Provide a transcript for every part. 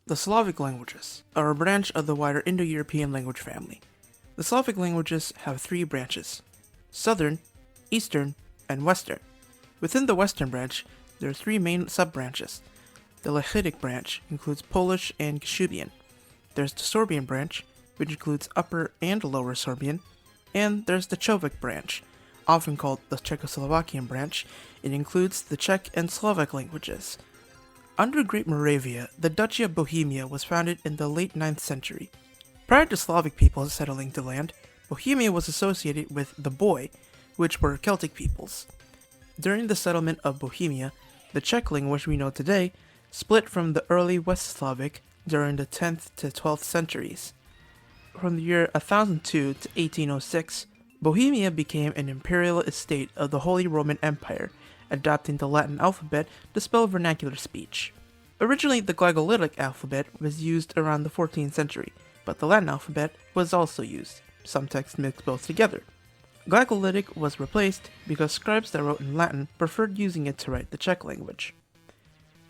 The Slavic languages are a branch of the wider Indo-European language family. The Slavic languages have three branches: Southern, Eastern, and Western. Within the Western branch, there are three main sub-branches. The Lechitic branch includes Polish and Kashubian. There's the Sorbian branch, which includes Upper and Lower Sorbian. And there's the Chovek branch, often called the Czechoslovakian branch. It includes the Czech and Slovak languages. Under Great Moravia, the Duchy of Bohemia was founded in the late 9th century. Prior to Slavic peoples settling the land, Bohemia was associated with the Boii, which were Celtic peoples. During the settlement of Bohemia, the Czech language we know today split from the early West Slavic during the 10th to 12th centuries. From the year 1002 to 1806, Bohemia became an imperial estate of the Holy Roman Empire, adopting the Latin alphabet to spell vernacular speech. Originally, the Glagolitic alphabet was used around the 14th century, but the Latin alphabet was also used. Some texts mixed both together. Glagolitic was replaced because scribes that wrote in Latin preferred using it to write the Czech language.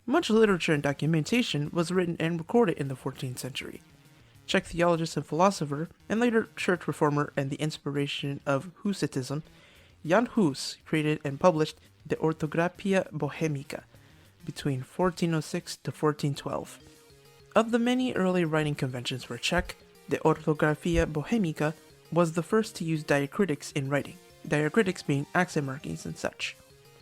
Much literature and documentation was written and recorded in the 14th century. Czech theologist and philosopher, and later church reformer and the inspiration of Husitism, Jan Hus created and published the Orthographia Bohemica between 1406 to 1412. Of the many early writing conventions for Czech, the Orthographia Bohemica was the first to use diacritics in writing, diacritics being accent markings and such.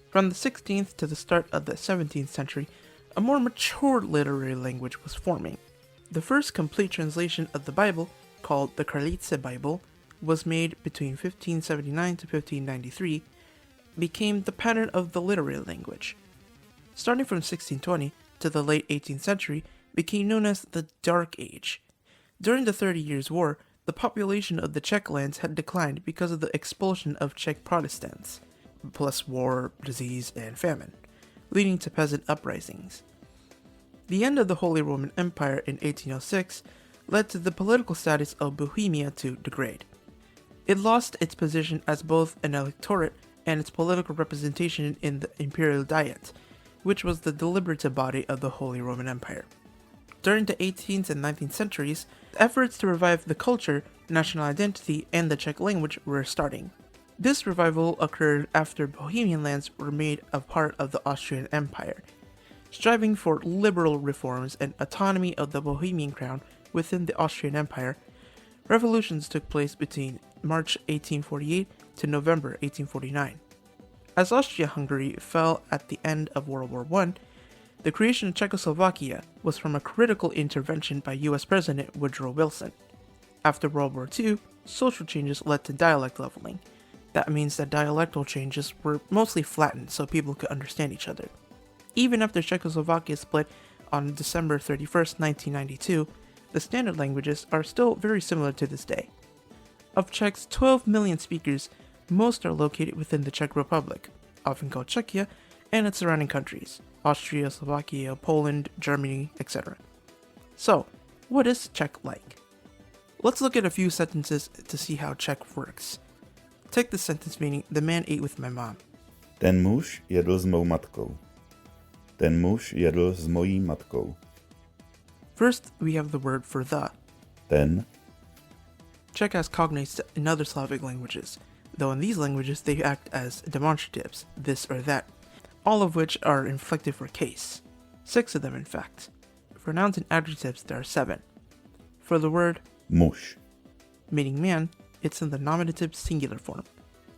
From the 16th to the start of the 17th century, a more mature literary language was forming. The first complete translation of the Bible, called the Kralice Bible, was made between 1579 to 1593, became the pattern of the literary language. Starting from 1620 to the late 18th century, became known as the Dark Age. During the 30 Years' War, the population of the Czech lands had declined because of the expulsion of Czech Protestants, plus war, disease, and famine, leading to peasant uprisings. The end of the Holy Roman Empire in 1806 led to the political status of Bohemia to degrade. It lost its position as both an electorate and its political representation in the Imperial Diet, which was the deliberative body of the Holy Roman Empire. During the 18th and 19th centuries, efforts to revive the culture, national identity, and the Czech language were starting. This revival occurred after Bohemian lands were made a part of the Austrian Empire. Striving for liberal reforms and autonomy of the Bohemian crown within the Austrian Empire, revolutions took place between March 1848 to November 1849. As Austria-Hungary fell at the end of World War I, the creation of Czechoslovakia was from a critical intervention by US President Woodrow Wilson. After World War II, social changes led to dialect leveling. That means that dialectal changes were mostly flattened so people could understand each other. Even after Czechoslovakia split on December 31st, 1992, the standard languages are still very similar to this day. Of Czech's 12 million speakers, most are located within the Czech Republic, often called Czechia, and its surrounding countries, Austria, Slovakia, Poland, Germany, etc. So, what is Czech like? Let's look at a few sentences to see how Czech works. Take the sentence meaning, the man ate with my mom. Ten muž jedl s mou matkou. Ten muž jedl s mojí matkou. First, we have the word for the. Ten. Czech has cognates in other Slavic languages, though in these languages they act as demonstratives, this or that, all of which are inflected for case. 6 of them, in fact. For nouns and adjectives, there are 7. For the word muž, meaning man, it's in the nominative singular form,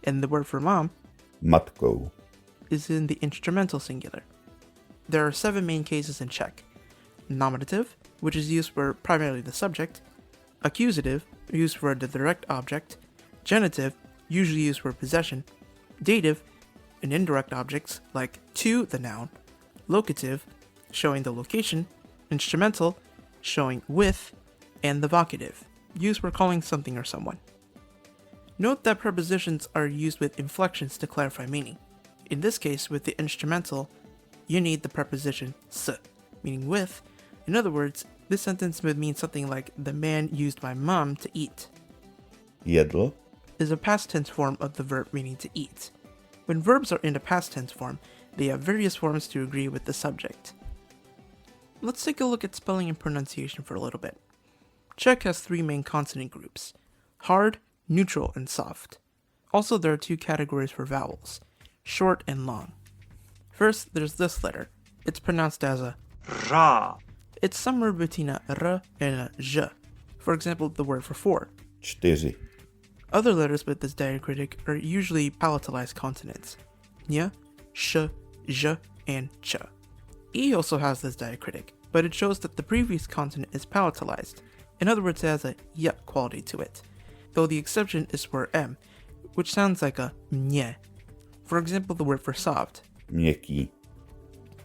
and the word for mom, matkou, is in the instrumental singular. There are 7 main cases in Czech: nominative, which is used for primarily the subject; accusative, used for the direct object; genitive, usually used for possession; dative, in indirect objects like to the noun; locative, showing the location; instrumental, showing with; and the vocative, used for calling something or someone. Note that prepositions are used with inflections to clarify meaning. In this case, with the instrumental, you need the preposition s, meaning with. In other words, this sentence would mean something like the man used my mom to eat. jedl, is a past tense form of the verb meaning to eat. When verbs are in the past tense form, they have various forms to agree with the subject. Let's take a look at spelling and pronunciation for a little bit. Czech has three main consonant groups: hard, neutral, and soft. Also, there are two categories for vowels: short and long. First, there's this letter. It's pronounced as a Ra. It's somewhere between a r and a j. For example, the word for four. 4, Other letters with this diacritic are usually palatalized consonants: ñ, sh, j, and ch. E also has this diacritic, but it shows that the previous consonant is palatalized. In other words, it has a y quality to it, though the exception is for m, which sounds like a mně. For example, the word for soft. měkký,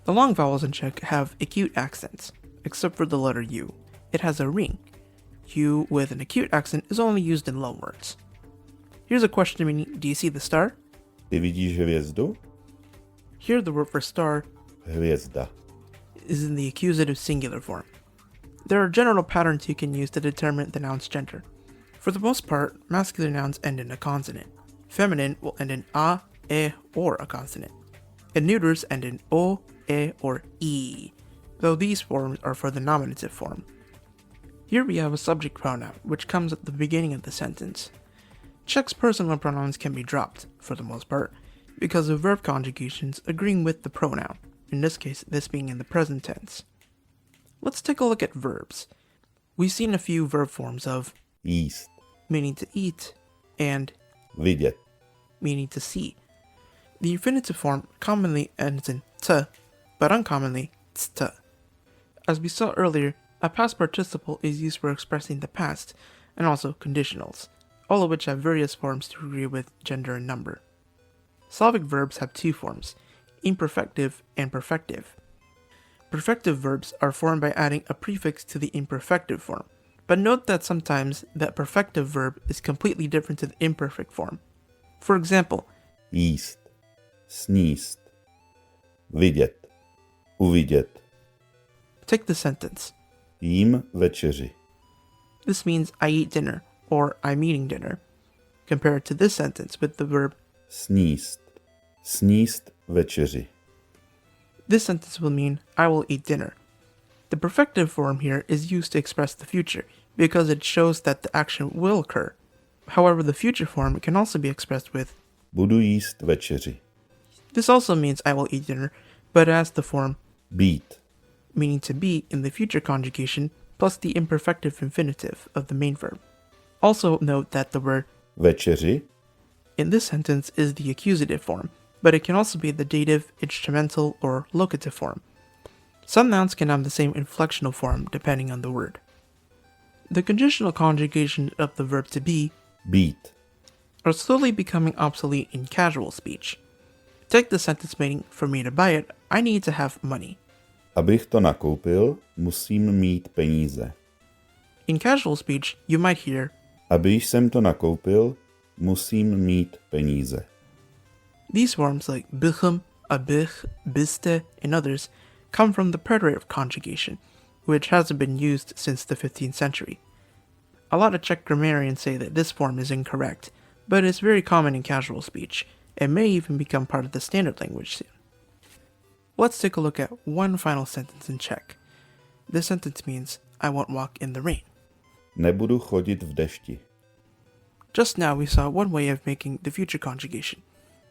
The long vowels in Czech have acute accents, except for the letter U. It has a ring. U with an acute accent is only used in loan words. Here's a question meaning, do you see the star? Ty vidíš hvězdu? Here the word for star Hvězda. is in the accusative singular form. There are general patterns you can use to determine the noun's gender. For the most part, masculine nouns end in a consonant. Feminine will end in a, e, or a consonant. And neuters end in o, e, or e, though these forms are for the nominative form. Here we have a subject pronoun, which comes at the beginning of the sentence. Czech's personal pronouns can be dropped, for the most part, because of verb conjugations agreeing with the pronoun, in this case, this being in the present tense. Let's take a look at verbs. We've seen a few verb forms of Jíst. meaning to eat and Vidět. meaning to see. The infinitive form commonly ends in t, but uncommonly st. As we saw earlier, a past participle is used for expressing the past, and also conditionals, all of which have various forms to agree with gender and number. Slavic verbs have two forms, imperfective and perfective. Perfective verbs are formed by adding a prefix to the imperfective form, but note that sometimes that perfective verb is completely different to the imperfect form. For example, Jíst. Sníst. Vidět. Uvidět. take the sentence. Jím večeři. This means I eat dinner, or I'm eating dinner, compared to this sentence with the verb. Sníst. Sníst večeři. This sentence will mean I will eat dinner. The perfective form here is used to express the future, because it shows that the action will occur. However, the future form can also be expressed with Budu jíst večeři. this also means I will eat dinner, but as the form Být. meaning to be in the future conjugation plus the imperfective infinitive of the main verb. Also note that the word Večeři. in this sentence is the accusative form, but it can also be the dative, instrumental, or locative form. Some nouns can have the same inflectional form depending on the word. The conditional conjugation of the verb to be Být. are slowly becoming obsolete in casual speech. Take the sentence meaning, for me to buy it, I need to have money. Abych to nakoupil, musím mít peníze. In casual speech, you might hear, Aby jsem to nakoupil, musím mít peníze. these forms like bychom, abych, byste, and others come from the preterite conjugation, which hasn't been used since the 15th century. A lot of Czech grammarians say that this form is incorrect, but it's very common in casual speech, and may even become part of the standard language soon. Let's take a look at one final sentence in Czech. This sentence means, I won't walk in the rain. Nebudu chodit v dešti. Just now we saw one way of making the future conjugation.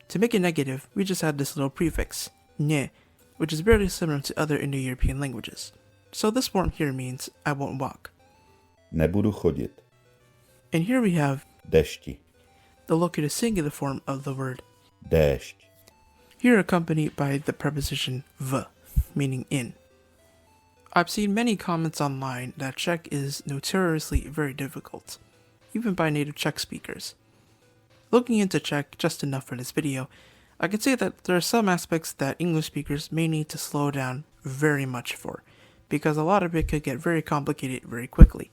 To make it negative, we just add this little prefix, ně, which is very similar to other Indo-European languages. So this form here means, I won't walk. Nebudu chodit. And here we have Dešti. the locative singular form of the word, Déšť. here accompanied by the preposition v, meaning in. I've seen many comments online that Czech is notoriously very difficult, even by native Czech speakers. Looking into Czech just enough for this video, I can say that there are some aspects that English speakers may need to slow down very much for, because a lot of it could get very complicated very quickly.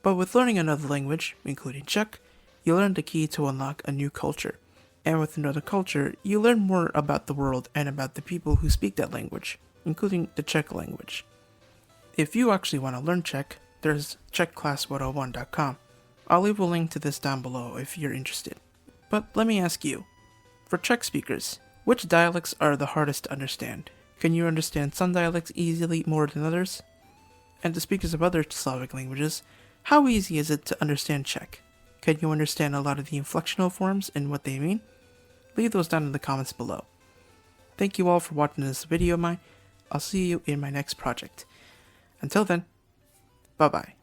But with learning another language, including Czech, you learn the key to unlock a new culture. And with another culture, you learn more about the world and about the people who speak that language, including the Czech language. If you actually want to learn Czech, there's czechclass101.com. I'll leave a link to this down below if you're interested. But let me ask you, for Czech speakers, which dialects are the hardest to understand? Can you understand some dialects easily more than others? And to speakers of other Slavic languages, how easy is it to understand Czech? Can you understand a lot of the inflectional forms and what they mean? Leave those down in the comments below. Thank you all for watching this video of mine. I'll see you in my next project. Until then, bye bye.